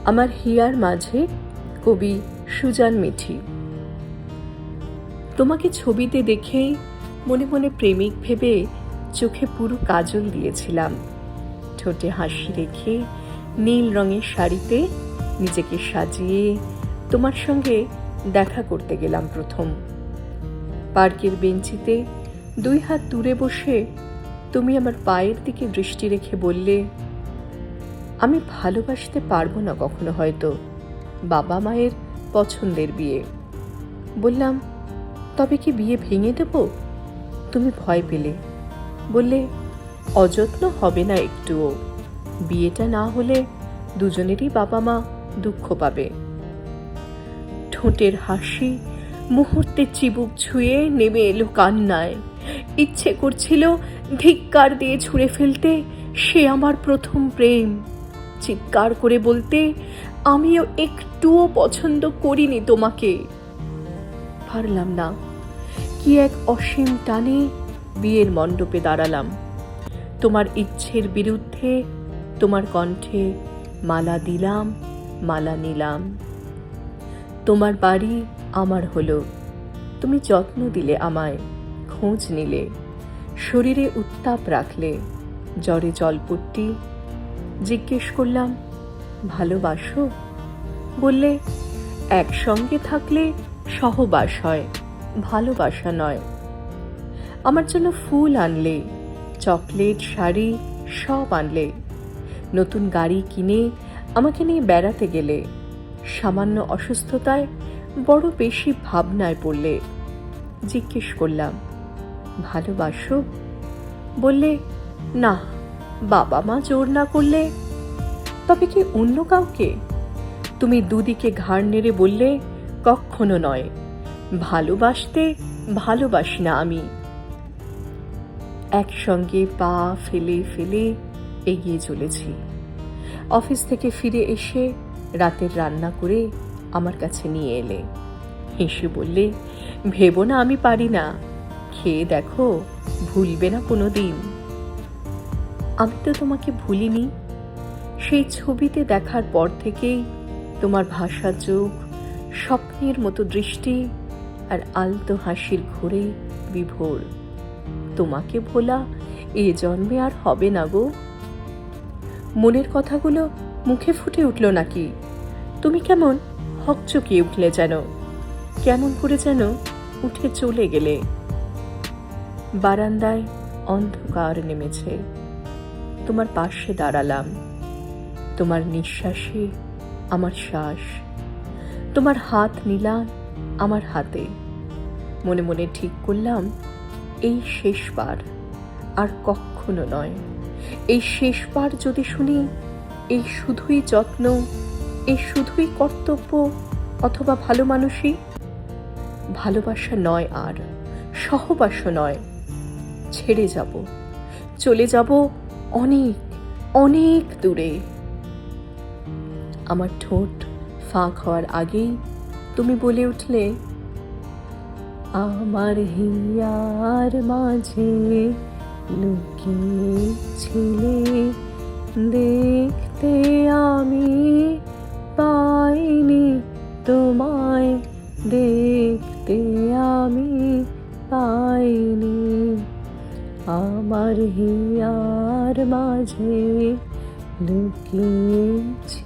আমার হিয়ার মাঝে কবি সুজান মিঠি। তোমাকে ছবিতে দেখেই মনে মনে প্রেমিক ভেবে চোখে পুরো কাজল দিয়েছিলাম। ঠোঁটে হাসি রেখে নীল রঙের শাড়িতে নিজেকে সাজিয়ে তোমার সঙ্গে দেখা করতে গেলাম প্রথম। পার্কের বেঞ্চিতে 2 হাত দূরে বসে তুমি আমার পায়ের দিকে দৃষ্টি রেখে বললে, আমি ভালোবাসতে পারবো না কখনো, হয়তো বাবা মায়ের পছন্দের বিয়ে। বললাম, তবে কি বিয়ে ভেঙে দেব? তুমি ভয় পেলে, বললে, অযত্ন হবে না একটুও, বিয়েটা না হলে দুজনেরই বাবা মা দুঃখ পাবে। ঠোঁটের হাসি মুহূর্তে চিবুক ছুঁয়ে নেমে এলো কান্নায়। ইচ্ছে করছিল ধিক্কার দিয়ে ছুঁড়ে ফেলতে সে আমার প্রথম প্রেম, চিৎকার করে বলতে, আমিও একটুও পছন্দ করিনি তোমাকে। পারলাম না, কি এক অসীম টানে বিয়ের মণ্ডপে দাঁড়ালাম। তোমার ইচ্ছের বিরুদ্ধে তোমার কণ্ঠে মালা দিলাম, মালা নিলাম। তোমার বাড়ি আমার হলো, তুমি যত্ন দিলে আমায়, খোঁজ নিলে, শরীরে উত্তাপ রাখলে, জ্বরে জলপট্টি। জিজ্ঞেস করলাম, ভালোবাসো? বললে, একসঙ্গে থাকলে সহবাস হয়, ভালোবাসা নয়। আমার জন্য ফুল আনলে, চকলেট, শাড়ি সব আনলে। নতুন গাড়ি কিনে আমাকে নিয়ে বেড়াতে গেলে। সামান্য অসুস্থতায় বড় বেশি ভাবনায় পড়লে। জিজ্ঞেস করলাম, ভালোবাসো? বললে, না, বাবা মা জোর না করলে। তবে কি অন্য কাউকে? তুমি দুদিকে ঘাড় নেড়ে বললে, কখনো নয়, ভালোবাসতে ভালোবাসি না আমি। একসঙ্গে পা ফেলে ফেলে এগিয়ে চলেছি। অফিস থেকে ফিরে এসে রাতের রান্না করে আমার কাছে নিয়ে এলে। হেসে বললে, ভেবো না আমি পারি না, খেয়ে দেখো, ভুলবে না কোনো দিন। আমি তো তোমাকে ভুলিনি। সেই ছবিতে দেখার পর থেকেই তোমার ভাষা চোখ, স্বপ্নের মতো দৃষ্টি আর আলতো হাসির ঘোরে বিভোর। তোমাকে ভোলা এ জন্মে আর হবে না গো। মনের কথাগুলো মুখে ফুটে উঠল নাকি? তুমি কেমন হকচকিয়ে উঠলে যেন, কেমন করে যেন উঠে চলে গেলে। বারান্দায় অন্ধকার নেমেছে। তোমার পাশে দাঁড়ালাম। তোমার নিঃশ্বাসে আমার শ্বাস। তোমার হাত নিলাম আমার হাতে। মনে মনে ঠিক করলাম, এই শেষবার, আর কখনো নয়। এই শেষবার যদি শুনি এই শুধুই যত্ন, এই শুধুই কর্তব্য অথবা ভালো মানুষই, ভালোবাসা নয় আর, সহবাসও নয়। ছেড়ে যাব, চলে যাব অনেক অনেক দূরে। আমার ঠোঁট ফাঁক হওয়ার আগেই তুমি বলে উঠলে, আমার হিয়ার মাঝে লুকিয়েছিলে, দেখতে আমি পাইনি তোমায়, দেখতে আমি পাইনি। আমার হিয়ার মাঝে লুকিয়েছিলে।